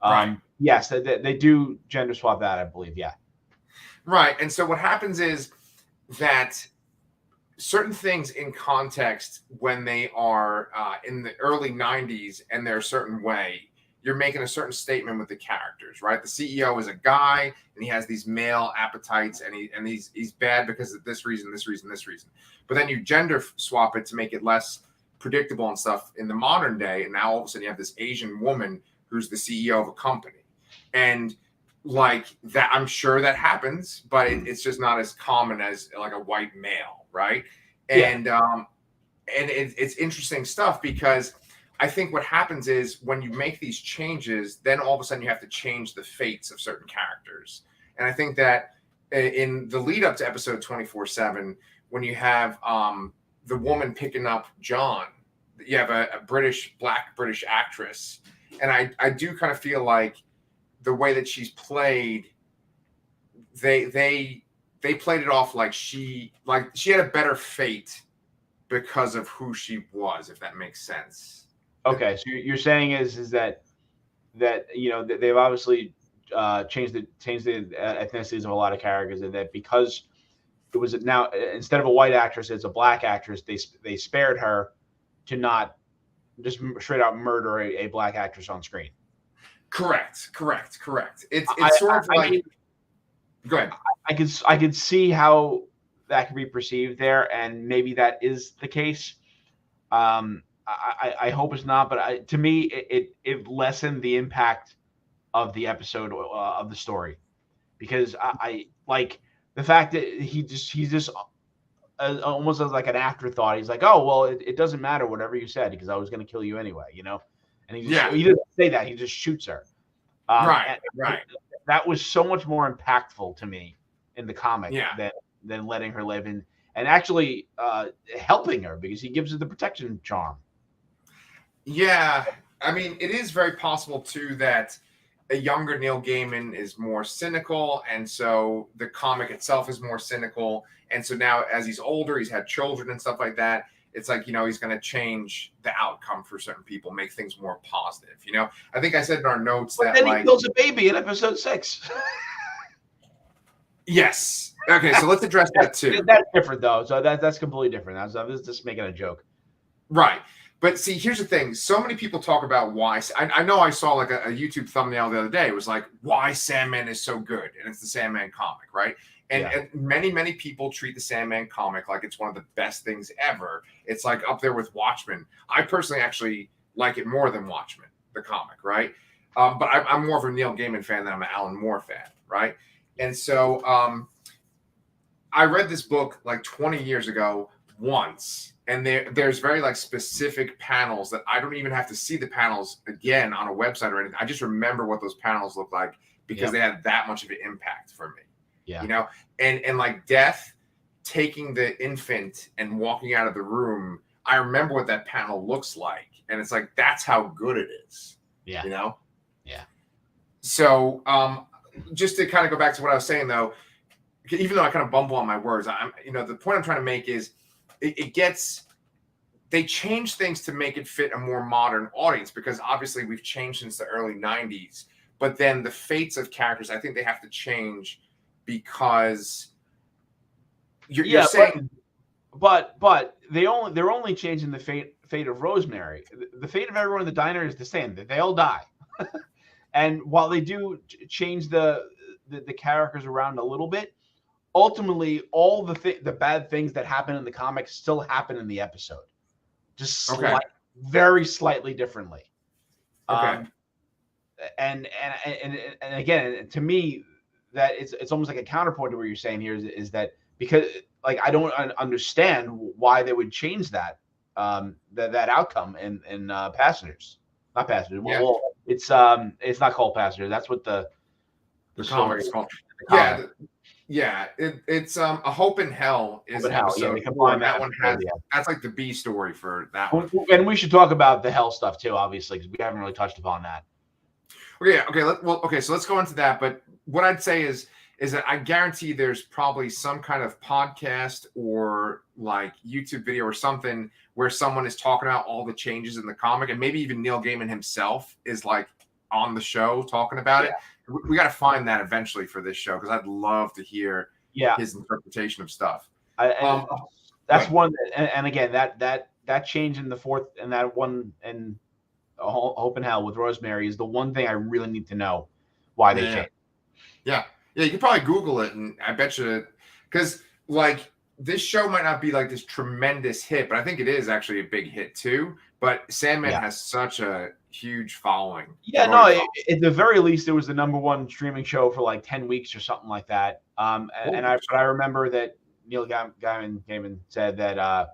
Right. Yes, they do gender swap that, I believe. Yeah. Right. And so what happens is that certain things in context, when they are in the early 90s and they're a certain way, you're making a certain statement with the characters, right? The CEO is a guy and he has these male appetites and he's bad because of this reason. But then you gender swap it to make it less predictable and stuff in the modern day, and now all of a sudden you have this Asian woman who's the CEO of a company, and like that, I'm sure that happens, but it's just not as common as like a white male, right? And it's interesting stuff because I think what happens is when you make these changes, then all of a sudden you have to change the fates of certain characters. And I think that in the lead up to episode 24/7, when you have the woman picking up John, you have a black British actress, and I do kind of feel like the way that she's played, they played it off like she had a better fate because of who she was, if that makes sense. Okay, so you're saying is that they've obviously changed the ethnicities of a lot of characters, and that because it was now instead of a white actress, it's a black actress. They spared her to not just straight out murder a black actress on screen. Correct. It's sort of like. Go ahead. I could see how that could be perceived there, and maybe that is the case. I hope it's not, but to me, it lessened the impact of the episode of the story, because I like the fact that he's just almost as like an afterthought. He's like, oh well, it doesn't matter whatever you said because I was going to kill you anyway, And he doesn't say that. He just shoots her. Right. That was so much more impactful to me in the comic than letting her live and actually helping her because he gives her the protection charm. Yeah, I mean, it is very possible too that a younger Neil Gaiman is more cynical, and so the comic itself is more cynical. And so now, as he's older, he's had children and stuff like that. It's like, he's going to change the outcome for certain people, make things more positive. I think I said in our notes that then he kills a baby in episode 6. Yes. Okay, so let's address that too. That's different though. So that's completely different. I was just making a joke. Right. But see, here's the thing. So many people talk about why. I know I saw like a YouTube thumbnail the other day. It was like, why Sandman is so good. And it's the Sandman comic, right? And many, many people treat the Sandman comic like it's one of the best things ever. It's like up there with Watchmen. I personally actually like it more than Watchmen, the comic, right? But I'm more of a Neil Gaiman fan than I'm an Alan Moore fan, right? And so I read this book like 20 years ago once. And there's very like specific panels that I don't even have to see the panels again on a website or anything. I just remember what those panels look like because they had that much of an impact for me. Yeah. And like Death taking the infant and walking out of the room. I remember what that panel looks like. And it's like, that's how good it is. Yeah. Yeah. So just to kind of go back to what I was saying though, even though I kind of bumble on my words, the point I'm trying to make is, they change things to make it fit a more modern audience because obviously we've changed since the early 90s, but then the fates of characters, I think they have to change because you're saying, but they're only changing the fate of Rosemary. The fate of everyone in the diner is the same. They all die. And while they do change the characters around a little bit, ultimately, all the bad things that happen in the comics still happen in the episode, just very slightly differently. Okay. And again, to me, that it's almost like a counterpoint to what you're saying here is that because like I don't understand why they would change that outcome in Passengers, not Passengers. Yeah. Well, it's not called Passengers. That's what the comic is called. Yeah, it's a Hope in Hell is episode 4. That one that's like the B story for that one. And we should talk about the Hell stuff too, obviously, because we haven't really touched upon that. Okay. So let's go into that. But what I'd say is that I guarantee there's probably some kind of podcast or like YouTube video or something where someone is talking about all the changes in the comic, and maybe even Neil Gaiman himself is like on the show talking about it. We got to find that eventually for this show because I'd love to hear his interpretation of stuff. That's one, and again, that change in the fourth and that one and Hope in Hell with Rosemary is the one thing I really need to know why they changed. Yeah, you can probably Google it, and I bet you because like this show might not be like this tremendous hit, but I think it is actually a big hit too. But Sandman has such a huge following. Yeah, no, at the very least, it was the #1 streaming show for like 10 weeks or something like that. And I remember that Neil Gaiman said that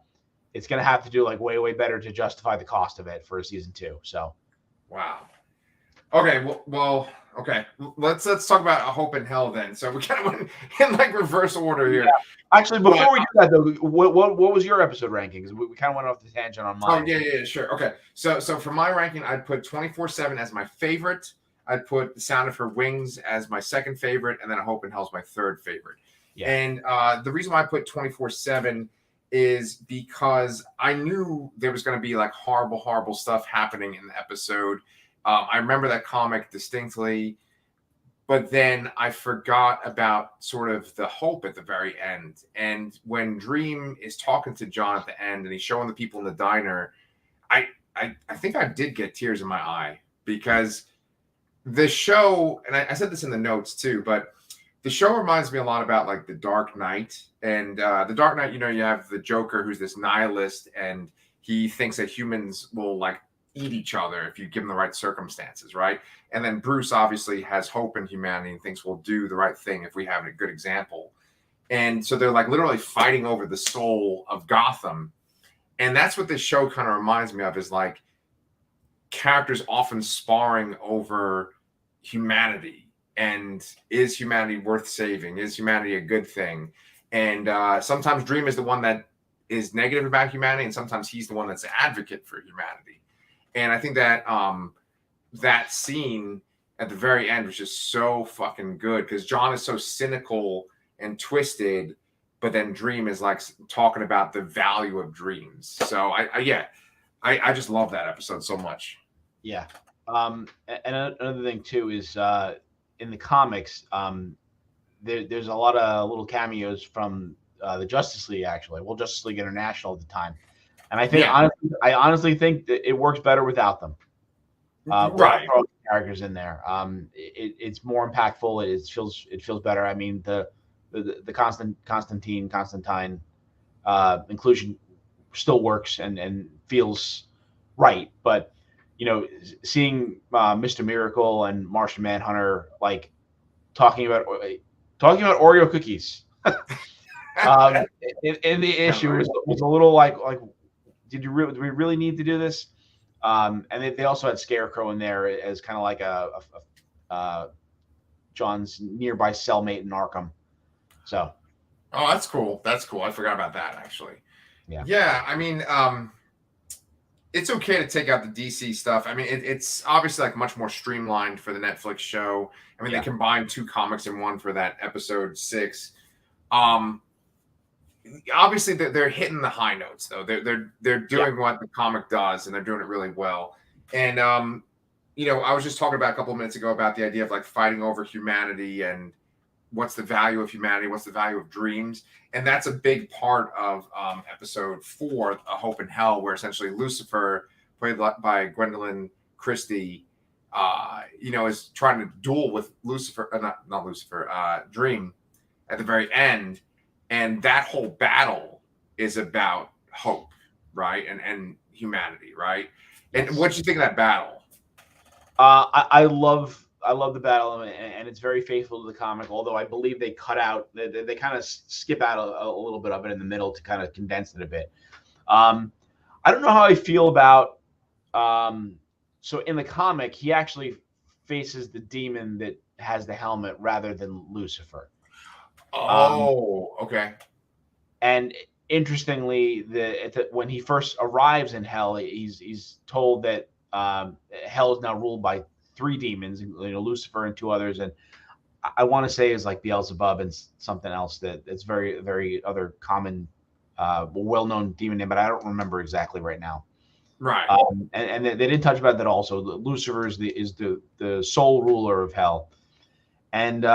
it's going to have to do like way, way better to justify the cost of it for a season 2. So, wow. Okay, well, Okay, let's talk about Hope and Hell then. So we kind of went in like reverse order here. Yeah. Actually, before But, we do that though, what was your episode ranking? Because we kind of went off the tangent on mine. oh yeah, sure. Okay, so for my ranking, I'd put 24/7 as my favorite. I'd put The Sound of Her Wings as my second favorite, and then Hope and Hell's my third favorite. Yeah. And the reason why I put 24/7 is because I knew there was going to be like horrible stuff happening in the episode. I remember that comic distinctly, but then I forgot about sort of the hope at the very end. And when Dream is talking to John at the end and he's showing the people in the diner, I think I did get tears in my eye because the show, and I said this in the notes too, but the show reminds me a lot about like The Dark Knight. And The Dark Knight, you have the Joker who's this nihilist and he thinks that humans will like eat each other if you give them the right circumstances, right? And then Bruce obviously has hope in humanity and thinks we'll do the right thing if we have a good example. And so they're like literally fighting over the soul of Gotham. And that's what this show kind of reminds me of, is like characters often sparring over humanity. And is humanity worth saving? Is humanity a good thing? And sometimes Dream is the one that is negative about humanity, and sometimes he's the one that's an advocate for humanity. And I think that that scene at the very end was just so fucking good because John is so cynical and twisted, but then Dream is like talking about the value of dreams. So I just love that episode so much. Yeah. And another thing too is in the comics, there's a lot of little cameos from the Justice League, actually. Well, Justice League International at the time. And I think I honestly think that it works better without them. Right. Characters in there. It's more impactful. It feels better. I mean, the Constantine inclusion still works and feels right, but seeing Mr. Miracle and Martian Manhunter like talking about Oreo cookies. And the issue was a little like do we really need to do this? And they also had Scarecrow in there as kind of like a John's nearby cellmate in Arkham. So, oh, that's cool. That's cool. I forgot about that actually. Yeah. I mean, it's okay to take out the DC stuff. I mean, it's obviously like much more streamlined for the Netflix show. I mean, they combined 2 comics in one for that episode 6. Obviously they're hitting the high notes though. They're doing what the comic does, and they're doing it really well. And I was just talking about a couple of minutes ago about the idea of like fighting over humanity and what's the value of humanity, what's the value of dreams, and that's a big part of episode 4, A Hope and Hell, where essentially Lucifer, played by Gwendolyn Christie, is trying to duel with Lucifer, not Lucifer, Dream at the very end. And that whole battle is about hope, right? And humanity, right? And what do you think of that battle? I love the battle, and it's very faithful to the comic. Although I believe they cut out, they kind of skip out a little bit of it in the middle to kind of condense it a bit. I don't know how I feel about. So in the comic, he actually faces the demon that has the helmet rather than Lucifer. Oh, okay. And interestingly, when he first arrives in Hell, he's told that Hell is now ruled by 3 demons, Lucifer and 2 others, and I want to say is like Beelzebub and something else that's very, very other common, well-known demon name, but I don't remember exactly right now. Right. And they didn't touch about that. Also, Lucifer is the sole ruler of Hell, and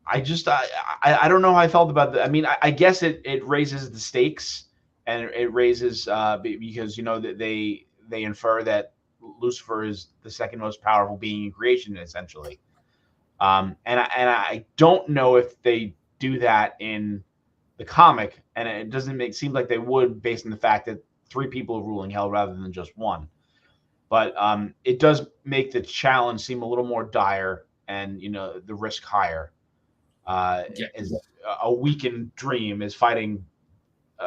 I don't know how I felt about that. I mean, I guess it raises the stakes, and it raises because that they infer that Lucifer is the second most powerful being in creation, essentially. And I don't know if they do that in the comic, and it doesn't seem like they would, based on the fact that 3 people are ruling Hell rather than just 1. But it does make the challenge seem a little more dire, and the risk higher. As a weakened Dream is fighting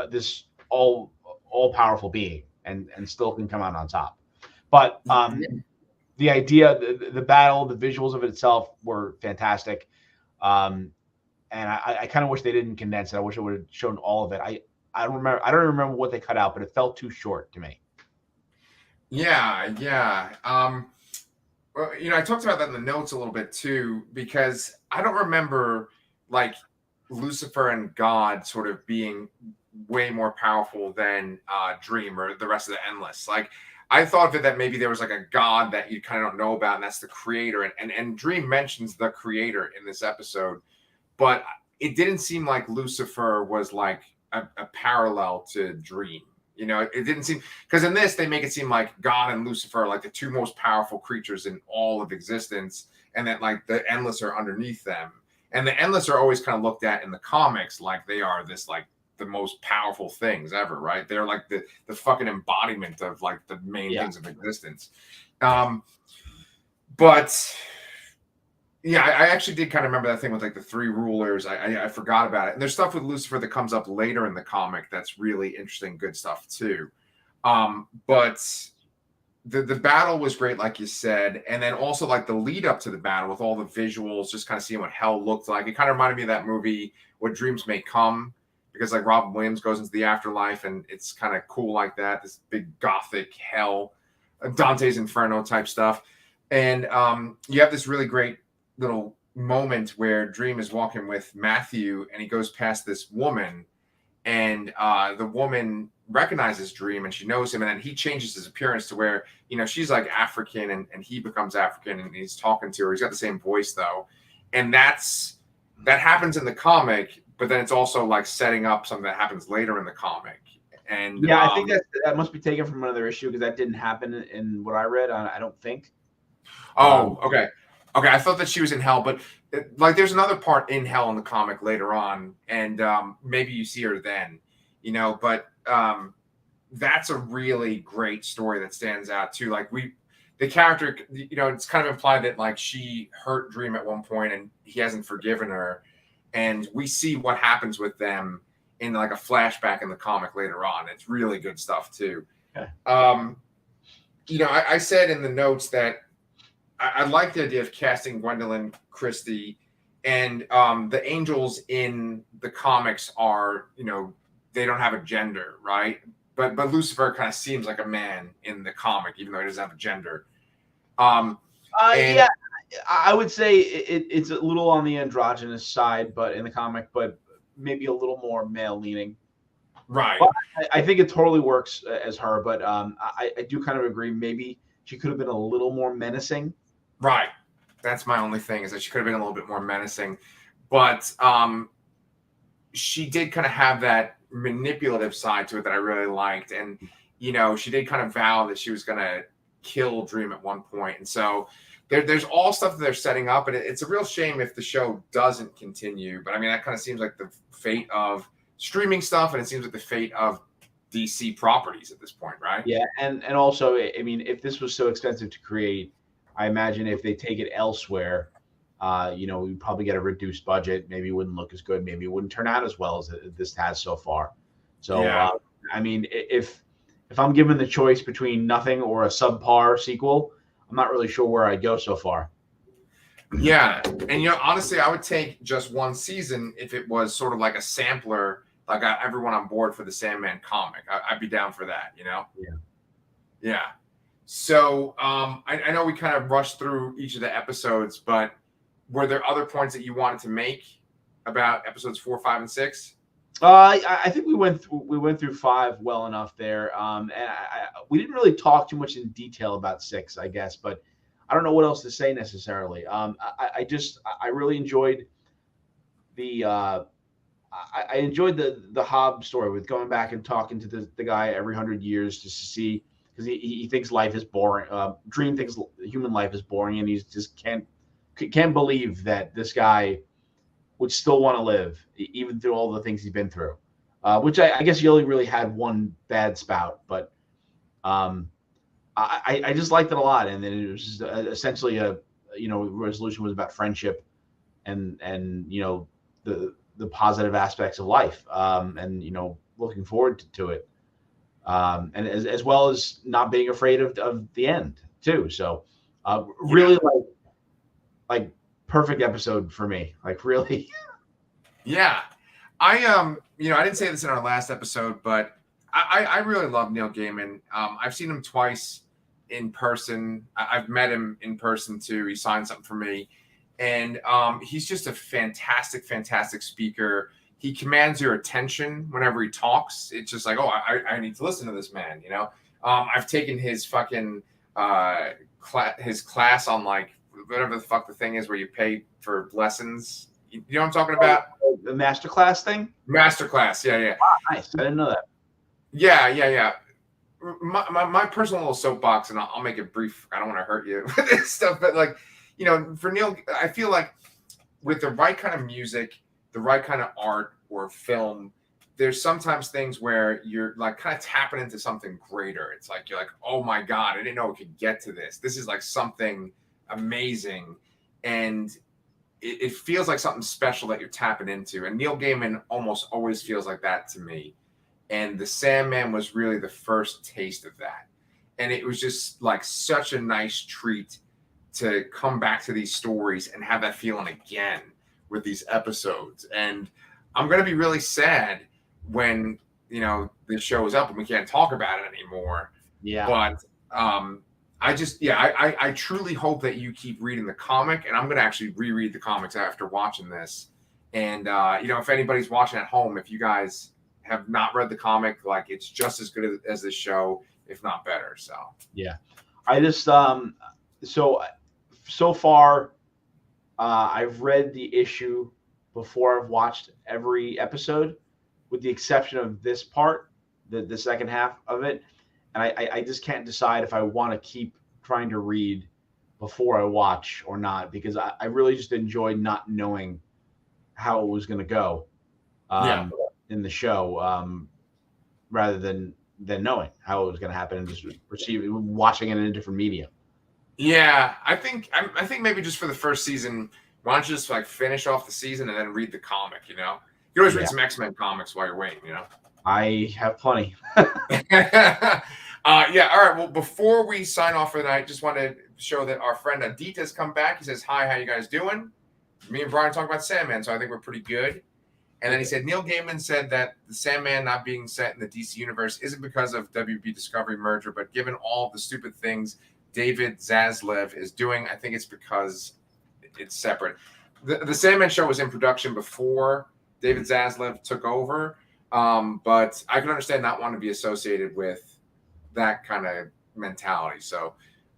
this all powerful being, and still can come out on top. But the idea, the battle, the visuals of it itself were fantastic. And I kind of wish they didn't condense it. I wish it would have shown all of it. I don't remember what they cut out, but it felt too short to me. Yeah, yeah. Well, I talked about that in the notes a little bit too, because I don't remember like Lucifer and God sort of being way more powerful than Dream or the rest of the Endless. Like I thought of it that maybe there was like a God that you kind of don't know about, and that's the creator. And Dream mentions the creator in this episode, but it didn't seem like Lucifer was like a parallel to Dream. It didn't seem, because in this they make it seem like God and Lucifer are like the two most powerful creatures in all of existence, and that like the Endless are underneath them. And the Endless are always kind of looked at in the comics like they are this like the most powerful things ever, right? They're like the fucking embodiment of like the main things of existence. But yeah, I actually did kind of remember that thing with like the three rulers. I forgot about it. And there's stuff with Lucifer that comes up later in the comic that's really interesting, good stuff too. But the battle was great, like you said, and then also like the lead up to the battle with all the visuals, just kind of seeing what hell looked like. It kind of reminded me of that movie What Dreams May Come, because like Robin Williams goes into the afterlife and it's kind of cool like that, this big gothic hell, Dante's Inferno type stuff. And you have this really great little moment where Dream is walking with Matthew and he goes past this woman, and the woman recognizes Dream and she knows him, and then he changes his appearance to where she's like African and he becomes African, and he's talking to her. He's got the same voice though, and that happens in the comic, but then it's also like setting up something that happens later in the comic. And yeah, I think that must be taken from another issue, because that didn't happen in what I read. I don't think. Okay. I thought that she was in hell, but like there's another part in hell in the comic later on, and maybe you see her then, but that's a really great story that stands out too. Like the character, it's kind of implied that like she hurt Dream at one point and he hasn't forgiven her, and we see what happens with them in like a flashback in the comic later on. It's really good stuff too. Okay. I said in the notes that I like the idea of casting Gwendolyn Christie, and the angels in the comics are, they don't have a gender, right? But Lucifer kind of seems like a man in the comic, even though he doesn't have a gender. Yeah, I would say it's a little on the androgynous side, but in the comic, but maybe a little more male leaning. Right. But I think it totally works as her, but I do kind of agree. Maybe she could have been a little more menacing. Right. That's my only thing, is that she could have been a little bit more menacing. But she did kind of have that manipulative side to it that I really liked. And, she did kind of vow that she was going to kill Dream at one point. And so there's all stuff that they're setting up. And it's a real shame if the show doesn't continue. But I mean, that kind of seems like the fate of streaming stuff. And it seems like the fate of DC properties at this point, right? Yeah. And also, I mean, if this was so expensive to create, I imagine if they take it elsewhere, we probably get a reduced budget. Maybe it wouldn't look as good. Maybe it wouldn't turn out as well as this has so far. So, yeah. I mean, if I'm given the choice between nothing or a subpar sequel, I'm not really sure where I'd go so far. Yeah. And, honestly, I would take just one season if it was sort of like a sampler, like got everyone on board for the Sandman comic. I'd be down for that, Yeah. Yeah. So I know we kind of rushed through each of the episodes, but were there other points that you wanted to make about episodes 4, 5, and 6? I think we went through 5 well enough there, and we didn't really talk too much in detail about 6, I guess, but I don't know what else to say necessarily. I really enjoyed I enjoyed the Hobbs story, with going back and talking to the guy every 100 years just to see. Because he thinks life is boring. Dream thinks human life is boring, and he just can't believe that this guy would still want to live, even through all the things he's been through. Which I guess he only really had one bad spout, but I just liked it a lot. And then it was just essentially resolution was about friendship and the positive aspects of life, and looking forward to it. And as well as not being afraid of the end too. So Really like perfect episode for me. Like really. Yeah. I I didn't say this in our last episode, but I really love Neil Gaiman. I've seen him twice in person. I've met him in person too. He signed something for me, and he's just a fantastic speaker. He commands your attention whenever he talks. It's just like, oh, I need to listen to this man. I've taken his fucking his class on like whatever the fuck the thing is where you pay for lessons. You know what I'm talking about? The masterclass thing? Masterclass. Yeah. Wow, nice. I didn't know that. Yeah. My personal little soapbox, and I'll make it brief. I don't want to hurt you with this stuff, but like, for Neil, I feel like with the right kind of music, the right kind of art or film, there's sometimes things where you're like kind of tapping into something greater. It's like, you're like, oh my God, I didn't know it could get to this. This is like something amazing. And it feels like something special that you're tapping into. And Neil Gaiman almost always feels like that to me. And the Sandman was really the first taste of that. And it was just like such a nice treat to come back to these stories and have that feeling again with these episodes. And I'm going to be really sad when, the show is up and we can't talk about it anymore. Yeah. But I truly hope that you keep reading the comic, and I'm going to actually reread the comics after watching this. And, if anybody's watching at home, if you guys have not read the comic, like, it's just as good as this show, if not better. So, yeah, I just, so far, I've read the issue before I've watched every episode, with the exception of this part, the second half of it. And I just can't decide if I want to keep trying to read before I watch or not, because I really just enjoyed not knowing how it was going to go in the show, rather than knowing how it was going to happen and just watching it in a different medium. Yeah, I think maybe just for the first season, why don't you just like finish off the season and then read the comic? You can always read some X-Men comics while you're waiting. I have plenty. All right. Well, before we sign off for the night, just want to show that our friend Adita has come back. He says, hi, how you guys doing? Me and Brian talk about Sandman, so I think we're pretty good. And then he said, Neil Gaiman said that the Sandman not being set in the DC universe isn't because of WB Discovery merger, but given all the stupid things David Zaslav is doing, I think it's because it's separate. The Sandman show was in production before David Zaslav took over, but I can understand not wanting to be associated with that kind of mentality. So,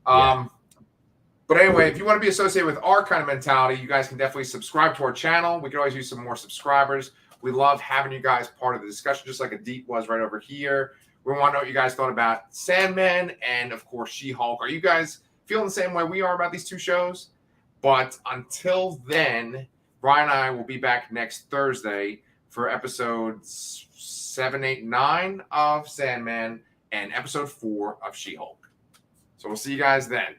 but anyway, if you want to be associated with our kind of mentality, you guys can definitely subscribe to our channel. We could always use some more subscribers. We love having you guys part of the discussion, just like Adit was right over here. We want to know what you guys thought about Sandman and, of course, She-Hulk. Are you guys feeling the same way we are about these two shows? But until then, Brian and I will be back next Thursday for episodes 7, 8, 9 of Sandman and episode 4 of She-Hulk. So we'll see you guys then.